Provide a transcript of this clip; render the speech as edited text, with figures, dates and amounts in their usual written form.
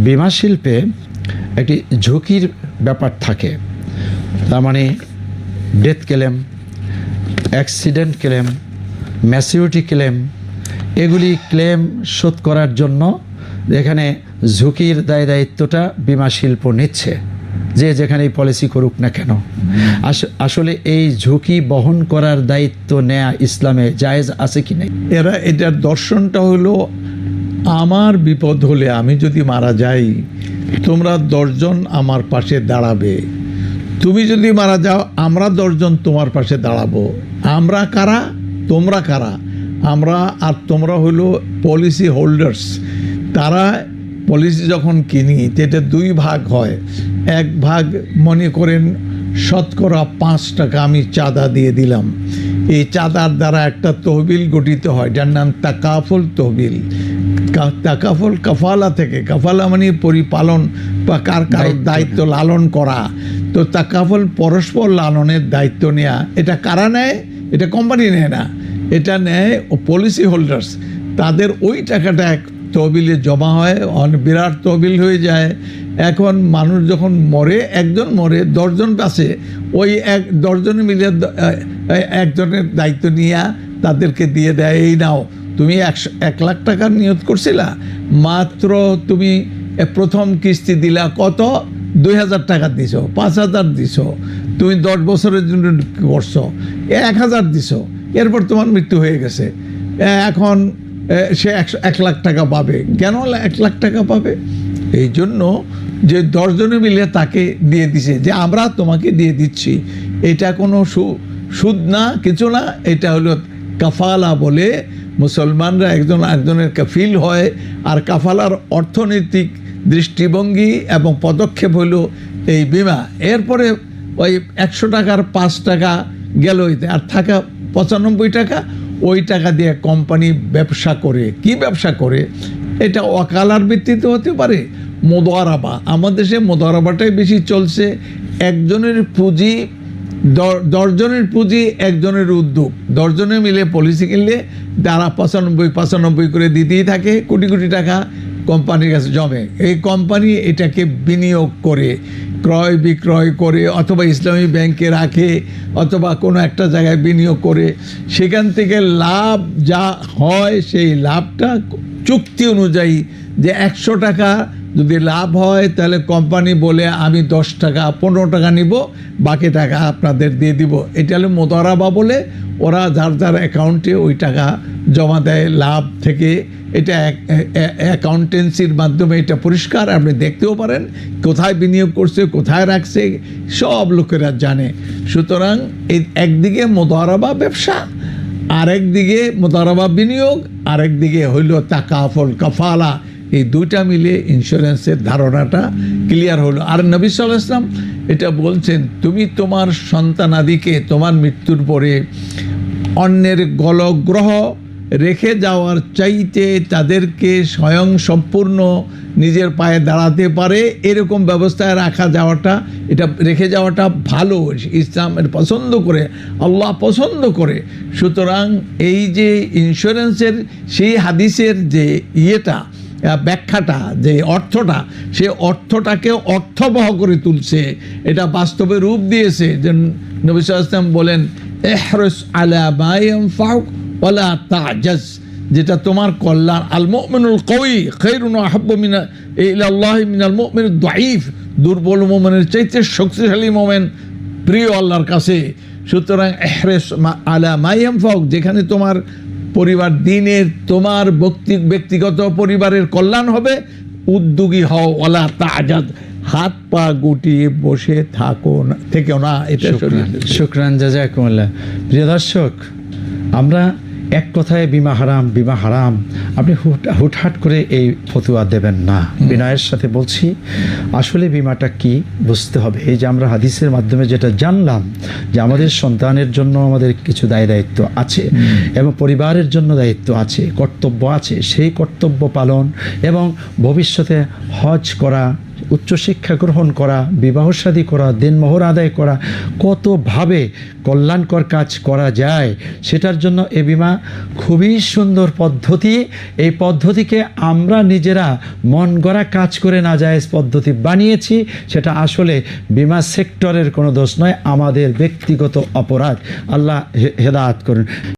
বিমা শিল্পে একটি ঝুঁকির ব্যাপার থাকে। তার মানে death claim, accident claim, maturity claim, এগুলি ক্লেম শোধ করার জন্য এখানে ঝুঁকির দায়িত্বটা বিমা শিল্প নিচ্ছে, যে যেখানেই পলিসি করুক না কেন। আসলে এই ঝুঁকি বহন করার দায়িত্ব নেয়া ইসলামে জায়েজ আছে কি নেই? এটার দর্শনটা হলো, আমার বিপদ হলে, আমি যদি মারা যাই, তোমরা 10 জন আমার পাশে দাঁড়াবে। তুমি যদি মারা যাও, আমরা 10 জন তোমার পাশে দাঁড়াবো। আমরা কারা? তোমরা কারা? আমরা আর তোমরা হলো পলিসি হোল্ডার্স। তারা পলিসি যখন কিনি, এটা 2 ভাগ হয়। এক ভাগ মনে করেন শতকরা 5 টাকা আমি চাঁদা দিয়ে দিলাম। এই চাঁদার দ্বারা একটা তহবিল গঠিত হয়, যার নাম তাকাফুল তহবিল। তাকাফুল কাফালা থেকে, কাফালা মানে পরিপালন বা কার দায়িত্ব লালন করা। তো তাকাফুল পরস্পর লালনের দায়িত্ব নেয়া। এটা কারা নেয়? এটা কোম্পানি নেয় না, এটা নেয় পলিসি হোল্ডার্স। তাদের ওই টাকাটা এক তহবিলে জমা হয়, বিরাট তহবিল হয়ে যায়। এখন মানুষ যখন মরে, একজন মরে, 10 জন বাঁচে, ওই 10 জন মিলে একজনের দায়িত্ব নিয়ে তাদেরকে দিয়ে দেয়, এই নাও, তুমি 1 লাখ টাকার নিয়ত করছিলা, মাত্র তুমি প্রথম কিস্তি দিলা কত? 2000 টাকা দিছো, 5000 দিছো, তুমি 10 বছরের জন্য করছো, 1000 দিছো, এরপর তোমার মৃত্যু হয়ে গেছে। এখন সে 1 লাখ টাকা পাবে। কেন 1 লাখ টাকা পাবে? এই জন্য যে 10 জনে মিলে তাকে দিয়ে দিছে, যে আমরা তোমাকে দিয়ে দিচ্ছি। এটা কোনো সুদ না, কিছু না। এটা হলো কাফালা বলে। মুসলমানরা একজন একজনের কাফিল হয়। আর কাফালার অর্থনৈতিক দৃষ্টিভঙ্গি এবং পদক্ষেপ হলো এই বিমা। এরপরে ওই 100 টাকার 5 টাকা গেল, আর থাকা 95 টাকা, ওই টাকা দিয়ে কোম্পানি ব্যবসা করে। কি ব্যবসা করে? এটা ওয়াকালার ভিত্তিতে হতে পারে, মুদারাবা। আমাদের দেশে মুদারাবাটাই বেশি চলছে। একজনের পুঁজি, 10 জনের পুঁজি, একজনের উদ্যোগ। 10 জনে মিলে পলিসি কিনলে তারা 95 করে দিতেই থাকে, কোটি কোটি টাকা কোম্পানির কাছে জমে। এই কোম্পানি এটাকে বিনিয়োগ করে, ক্রয় বিক্রয় করে, অথবা ইসলামী ব্যাংকে রাখে, অথবা কোনো একটা জায়গায় বিনিয়োগ করে। সেখান থেকে লাভ যা হয়, সেই লাভটা চুক্তি অনুযায়ী, যে 100 টাকা যদি লাভ হয়, তাহলে কোম্পানি বলে আমি 10 টাকা 15 টাকা নিব, বাকি টাকা আপনাদের দিয়ে দিব। এটা হলো মুদারাবা বলে। ওরা যার যার অ্যাকাউন্টে ওই টাকা জমা দেয় লাভ থেকে। এটা অ্যাকাউন্টেন্সির মাধ্যমে এটা পরিষ্কার, আপনি দেখতেও পারেন কোথায় বিনিয়োগ করছে, কোথায় রাখছে, সব লোকেরা জানে। সুতরাং এই একদিকে মুদারাবা ব্যবসা, আরেকদিকে মুদারাবা বিনিয়োগ, আরেকদিকে হইল তাকাফুল কাফালা। এই দুইটা মিলে ইন্স্যুরেন্সের ধারণাটা ক্লিয়ার হলো। আর নবী সাল্লাল্লাহু আলাইহি ওয়াসাল্লাম এটা বলছেন, তুমি তোমার সন্তানাদিকে তোমার মৃত্যুর পরে অন্যের গলগ্রহ রেখে যাওয়ার চাইতে তাদেরকে স্বয়ং সম্পূর্ণ নিজের পায়ে দাঁড়াতে পারে এরকম ব্যবস্থায় এটা রেখে যাওয়াটা ভালো। ইসলামের পছন্দ করে, আল্লাহ পছন্দ করে। সুতরাং এই যে ইন্স্যুরেন্সের সেই হাদিসের যে ব্যাখ্যাটা, যে অর্থটা, সে অর্থটাকে অর্থবহ করে তুলছে, এটা বাস্তবে রূপ দিয়েছে। যে নবী সাল্লাল্লাহু আলাইহি ওয়াসাল্লাম বলেন, ইহরিস আলা মা ইয়ানফাউক ওয়ালা তা'জাজ, যেটা তোমার কল্যাণ। আল মুমিনুল কওয়ি খায়রুন ওয়া আহাব্বু ইলাল্লাহি মিনাল মুমিনিদ দাঈফ, দুর্বল মুমিনের চাইতে শক্তিশালী মুমিন প্রিয় আল্লাহর কাছে। সুতরাং ইহরিস আলা মা ইয়ানফাউক, যেখানে তোমার পরিবার দিনের, তোমার ব্যক্তিগত পরিবারের কল্যাণ হবে, উদ্যোগী হও। ওয়ালা তা'জাজ, হাত পা গুটিয়ে বসে থেকেও না। এটা শুকরান, জাযাকুমুল্লাহ। প্রিয় দর্শক, আমরা এক কথায় বিমা হারাম, বিমা হারাম, আপনি হুটহাট করে এই ফতোয়া দেবেন না। বিনয়ের সাথে বলছি, আসলে বিমাটা কি বুঝতে হবে। এই যে আমরা হাদিসের মাধ্যমে যেটা জানলাম, যে আমাদের সন্তানের জন্য আমাদের কিছু দায়িত্ব আছে, এবং পরিবারের জন্য দায়িত্ব আছে, কর্তব্য আছে। সেই কর্তব্য পালন এবং ভবিষ্যতে হজ করা, উচ্চশিক্ষা গ্রহণ করা, বিবাহশাদী করা, দেনমোহর আদায় করা, কতভাবে কল্যাণকর কাজ করা যায়, সেটার জন্য এ বিমা খুবই সুন্দর পদ্ধতি। এই পদ্ধতিকে আমরা নিজেরা মন গড়া কাজ করে নাজায়েজ পদ্ধতি বানিয়েছি। সেটা আসলে বিমা সেক্টরের কোনো দোষ নয়, আমাদের ব্যক্তিগত অপরাধ। আল্লাহ হেদায়েত করুন।